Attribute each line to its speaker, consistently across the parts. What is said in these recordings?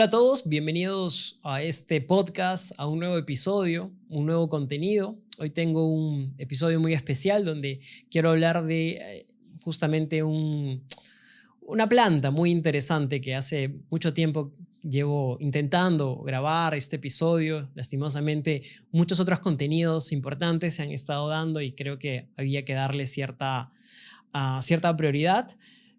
Speaker 1: Hola a todos, bienvenidos a este podcast, a un nuevo episodio, un nuevo contenido. Hoy tengo un episodio muy especial donde quiero hablar de justamente una planta muy interesante que hace mucho tiempo llevo intentando grabar este episodio. Lastimosamente, muchos otros contenidos importantes se han estado dando y creo que había que darle cierta prioridad.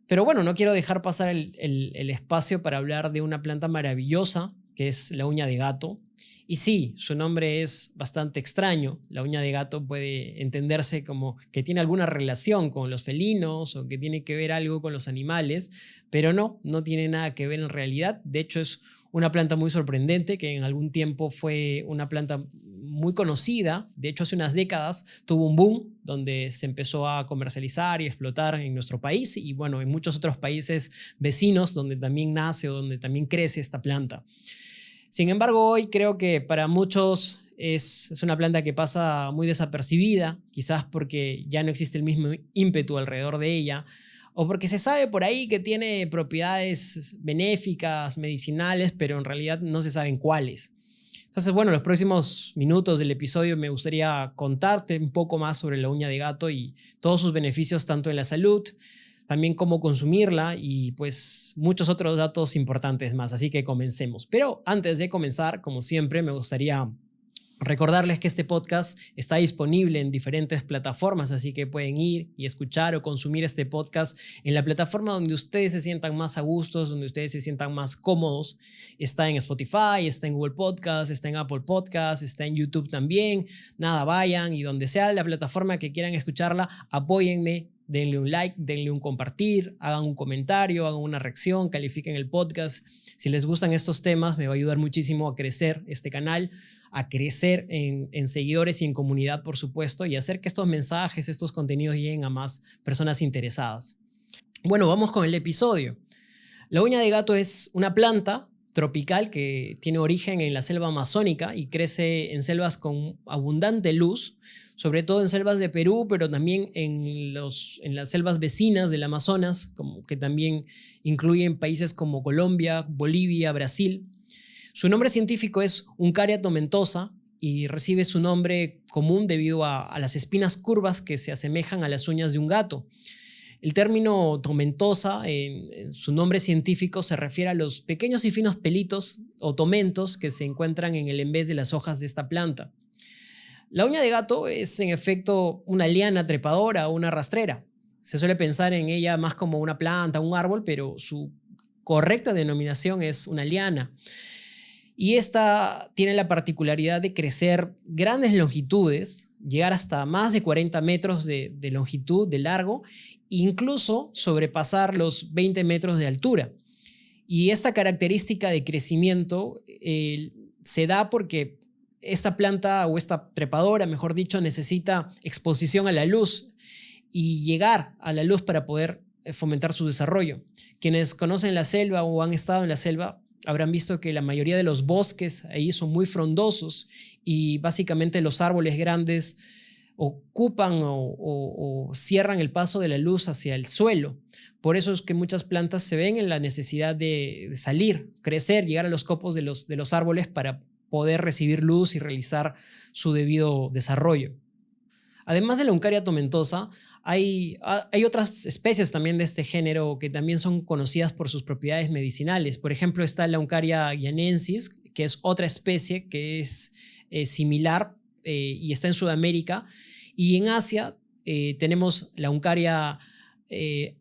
Speaker 1: Pero bueno, no quiero dejar pasar el espacio para hablar de una planta maravillosa que es la uña de gato. Y sí, su nombre es bastante extraño. La uña de gato puede entenderse como que tiene alguna relación con los felinos o que tiene que ver algo con los animales, pero no tiene nada que ver en realidad. De hecho, es una planta muy sorprendente que en algún tiempo fue una planta muy conocida. De hecho, hace unas décadas tuvo un boom donde se empezó a comercializar y explotar en nuestro país y bueno, en muchos otros países vecinos donde también nace o donde también crece esta planta. Sin embargo, hoy creo que para muchos es una planta que pasa muy desapercibida, quizás porque ya no existe el mismo ímpetu alrededor de ella, o porque se sabe por ahí que tiene propiedades benéficas, medicinales, pero en realidad no se saben cuáles. Entonces, bueno, los próximos minutos del episodio me gustaría contarte un poco más sobre la uña de gato y todos sus beneficios tanto en la salud, también cómo consumirla y pues muchos otros datos importantes más. Así que comencemos. Pero antes de comenzar, como siempre, me gustaría recordarles que este podcast está disponible en diferentes plataformas, así que pueden ir y escuchar o consumir este podcast en la plataforma donde ustedes se sientan más a gustos, donde ustedes se sientan más cómodos. Está en Spotify, está en Google Podcast, está en Apple Podcast, está en YouTube también. Nada, vayan y donde sea la plataforma que quieran escucharla, apóyenme. Denle un like, denle un compartir, hagan un comentario, hagan una reacción, califiquen el podcast. Si les gustan estos temas, me va a ayudar muchísimo a crecer este canal, a crecer en seguidores y en comunidad, por supuesto, y hacer que estos mensajes, estos contenidos lleguen a más personas interesadas. Bueno, vamos con el episodio. La uña de gato es una planta tropical que tiene origen en la selva amazónica y crece en selvas con abundante luz, sobre todo en selvas de Perú, pero también en las selvas vecinas del Amazonas, como que también incluyen países como Colombia, Bolivia, Brasil. Su nombre científico es Uncaria tomentosa y recibe su nombre común debido a las espinas curvas que se asemejan a las uñas de un gato. El término tomentosa, en su nombre científico, se refiere a los pequeños y finos pelitos o tomentos que se encuentran en el envés de las hojas de esta planta. La uña de gato es en efecto una liana trepadora o una rastrera. Se suele pensar en ella más como una planta, un árbol, pero su correcta denominación es una liana. Y esta tiene la particularidad de crecer grandes longitudes, llegar hasta más de 40 metros de longitud, de largo, e incluso sobrepasar los 20 metros de altura. Y esta característica de crecimiento se da porque esta planta o esta trepadora, mejor dicho, necesita exposición a la luz y llegar a la luz para poder fomentar su desarrollo. Quienes conocen la selva o han estado en la selva habrán visto que la mayoría de los bosques ahí son muy frondosos y básicamente los árboles grandes ocupan o cierran el paso de la luz hacia el suelo. Por eso es que muchas plantas se ven en la necesidad de salir, crecer, llegar a los copos de los árboles para poder recibir luz y realizar su debido desarrollo. Además de la Uncaria tomentosa, hay otras especies también de este género que también son conocidas por sus propiedades medicinales. Por ejemplo, está la Uncaria guianensis, que es otra especie que es similar y está en Sudamérica. Y en Asia tenemos la Uncaria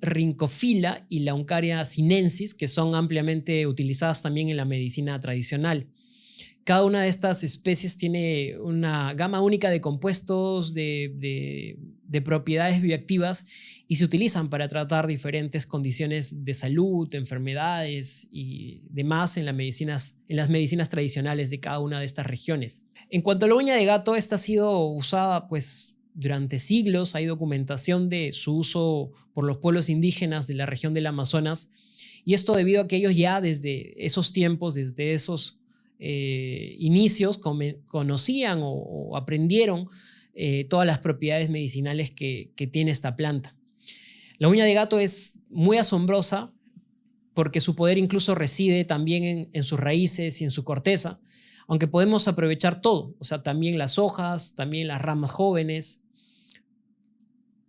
Speaker 1: rhincophylla y la Uncaria sinensis, que son ampliamente utilizadas también en la medicina tradicional. Cada una de estas especies tiene una gama única de compuestos, de propiedades bioactivas y se utilizan para tratar diferentes condiciones de salud, enfermedades y demás en las medicinas tradicionales de cada una de estas regiones. En cuanto a la uña de gato, esta ha sido usada pues durante siglos. Hay documentación de su uso por los pueblos indígenas de la región del Amazonas y esto debido a que ellos ya desde esos tiempos, desde esos inicios conocían o aprendieron todas las propiedades medicinales que tiene esta planta. La uña de gato es muy asombrosa porque su poder incluso reside también en sus raíces y en su corteza, aunque podemos aprovechar todo, o sea, también las hojas, también las ramas jóvenes.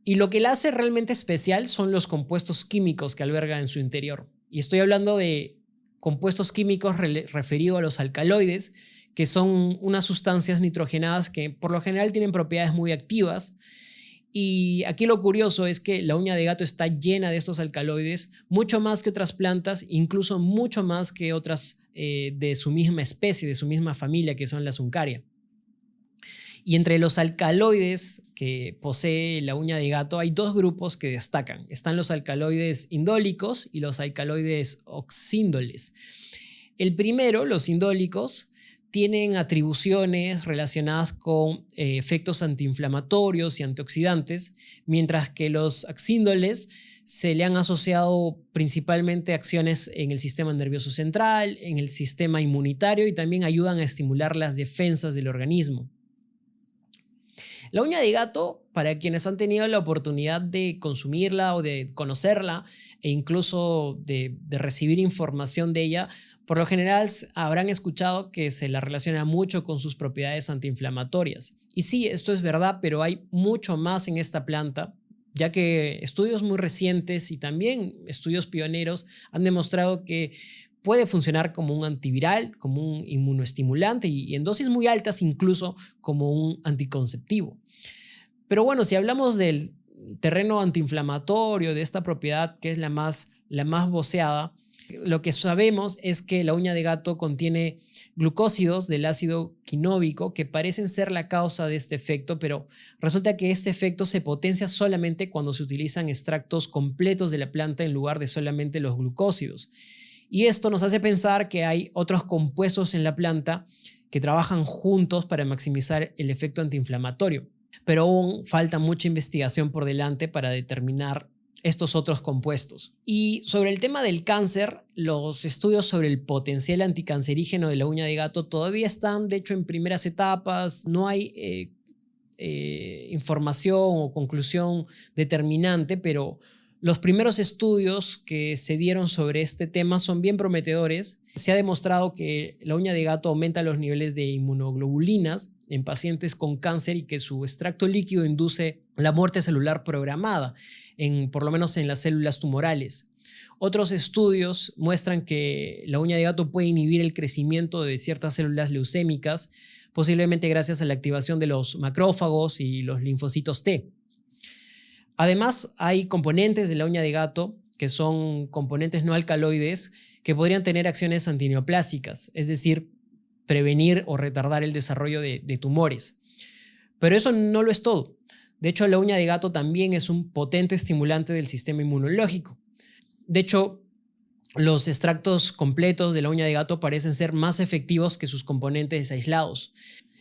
Speaker 1: Y lo que la hace realmente especial son los compuestos químicos que alberga en su interior. Y estoy hablando de compuestos químicos referidos a los alcaloides, que son unas sustancias nitrogenadas que por lo general tienen propiedades muy activas. Y aquí lo curioso es que la uña de gato está llena de estos alcaloides, mucho más que otras plantas, incluso mucho más que otras de su misma especie, de su misma familia, que son las Uncaria. Y entre los alcaloides que posee la uña de gato hay dos grupos que destacan. Están los alcaloides indólicos y los alcaloides oxíndoles. El primero, los indólicos, tienen atribuciones relacionadas con efectos antiinflamatorios y antioxidantes, mientras que los oxíndoles se le han asociado principalmente acciones en el sistema nervioso central, en el sistema inmunitario y también ayudan a estimular las defensas del organismo. La uña de gato, para quienes han tenido la oportunidad de consumirla o de conocerla e incluso de recibir información de ella, por lo general habrán escuchado que se la relaciona mucho con sus propiedades antiinflamatorias. Y sí, esto es verdad, pero hay mucho más en esta planta, ya que estudios muy recientes y también estudios pioneros han demostrado que puede funcionar como un antiviral, como un inmunoestimulante y en dosis muy altas incluso como un anticonceptivo. Pero bueno, si hablamos del terreno antiinflamatorio, de esta propiedad que es la más voceada, lo que sabemos es que la uña de gato contiene glucósidos del ácido quinóbico que parecen ser la causa de este efecto, pero resulta que este efecto se potencia solamente cuando se utilizan extractos completos de la planta en lugar de solamente los glucósidos. Y esto nos hace pensar que hay otros compuestos en la planta que trabajan juntos para maximizar el efecto antiinflamatorio. Pero aún falta mucha investigación por delante para determinar estos otros compuestos. Y sobre el tema del cáncer, los estudios sobre el potencial anticancerígeno de la uña de gato todavía están, de hecho, en primeras etapas. No hay información o conclusión determinante, pero los primeros estudios que se dieron sobre este tema son bien prometedores. Se ha demostrado que la uña de gato aumenta los niveles de inmunoglobulinas en pacientes con cáncer y que su extracto líquido induce la muerte celular programada, por lo menos en las células tumorales. Otros estudios muestran que la uña de gato puede inhibir el crecimiento de ciertas células leucémicas, posiblemente gracias a la activación de los macrófagos y los linfocitos T. Además, hay componentes de la uña de gato que son componentes no alcaloides que podrían tener acciones antineoplásicas, es decir, prevenir o retardar el desarrollo de tumores. Pero eso no lo es todo. De hecho, la uña de gato también es un potente estimulante del sistema inmunológico. De hecho, los extractos completos de la uña de gato parecen ser más efectivos que sus componentes aislados.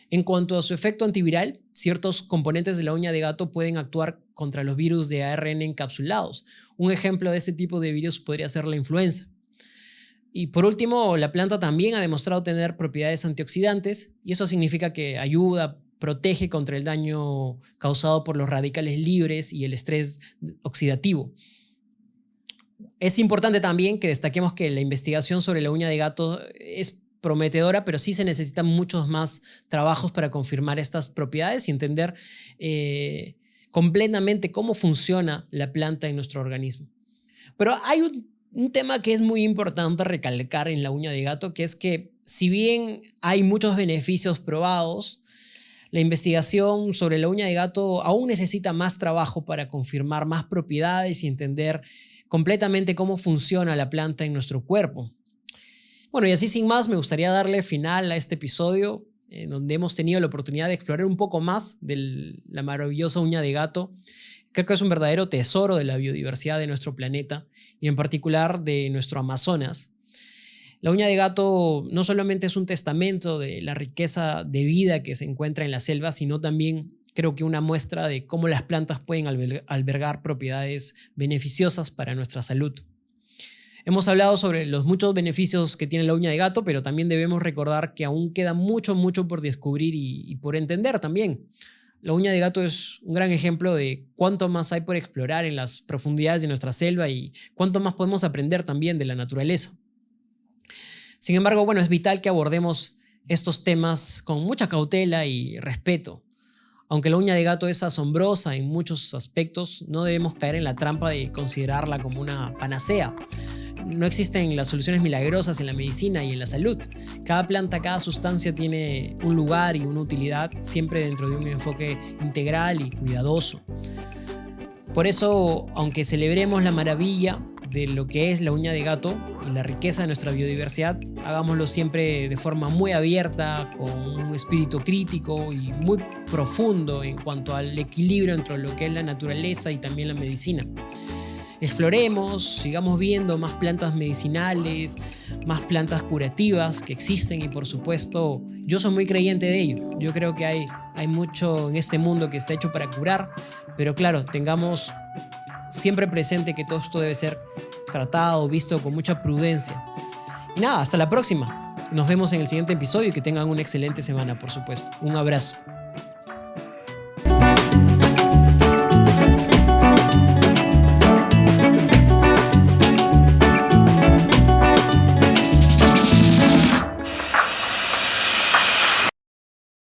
Speaker 1: En cuanto a su efecto antiviral, ciertos componentes de la uña de gato pueden actuar contra los virus de ARN encapsulados. Un ejemplo de este tipo de virus podría ser la influenza. Y por último, la planta también ha demostrado tener propiedades antioxidantes y eso significa que ayuda, protege contra el daño causado por los radicales libres y el estrés oxidativo. Es importante también que destaquemos que la investigación sobre la uña de gato es prometedora, pero sí se necesitan muchos más trabajos para confirmar estas propiedades y entender completamente cómo funciona la planta en nuestro organismo. Pero hay un tema que es muy importante recalcar en la uña de gato, que es que si bien hay muchos beneficios probados, la investigación sobre la uña de gato aún necesita más trabajo para confirmar más propiedades y entender completamente cómo funciona la planta en nuestro cuerpo. Bueno, y así sin más, me gustaría darle final a este episodio en donde hemos tenido la oportunidad de explorar un poco más de la maravillosa uña de gato. Creo que es un verdadero tesoro de la biodiversidad de nuestro planeta y en particular de nuestro Amazonas. La uña de gato no solamente es un testamento de la riqueza de vida que se encuentra en la selva, sino también creo que una muestra de cómo las plantas pueden albergar propiedades beneficiosas para nuestra salud. Hemos hablado sobre los muchos beneficios que tiene la uña de gato, pero también debemos recordar que aún queda mucho por descubrir y por entender también. la uña de gato es un gran ejemplo de cuánto más hay por explorar en las profundidades de nuestra selva y cuánto más podemos aprender también de la naturaleza. Sin embargo, bueno, es vital que abordemos estos temas con mucha cautela y respeto. Aunque la uña de gato es asombrosa en muchos aspectos, no debemos caer en la trampa de considerarla como una panacea. No existen las soluciones milagrosas en la medicina y en la salud. Cada planta, cada sustancia tiene un lugar y una utilidad, siempre dentro de un enfoque integral y cuidadoso. Por eso, aunque celebremos la maravilla de lo que es la uña de gato y la riqueza de nuestra biodiversidad, hagámoslo siempre de forma muy abierta, con un espíritu crítico y muy profundo en cuanto al equilibrio entre lo que es la naturaleza y también la medicina. Exploremos, sigamos viendo más plantas medicinales, más plantas curativas que existen y por supuesto yo soy muy creyente de ello. Yo creo que hay mucho en este mundo que está hecho para curar, pero claro, tengamos siempre presente que todo esto debe ser tratado, visto con mucha prudencia. Y nada, hasta la próxima. Nos vemos en el siguiente episodio y que tengan una excelente semana, por supuesto. Un abrazo.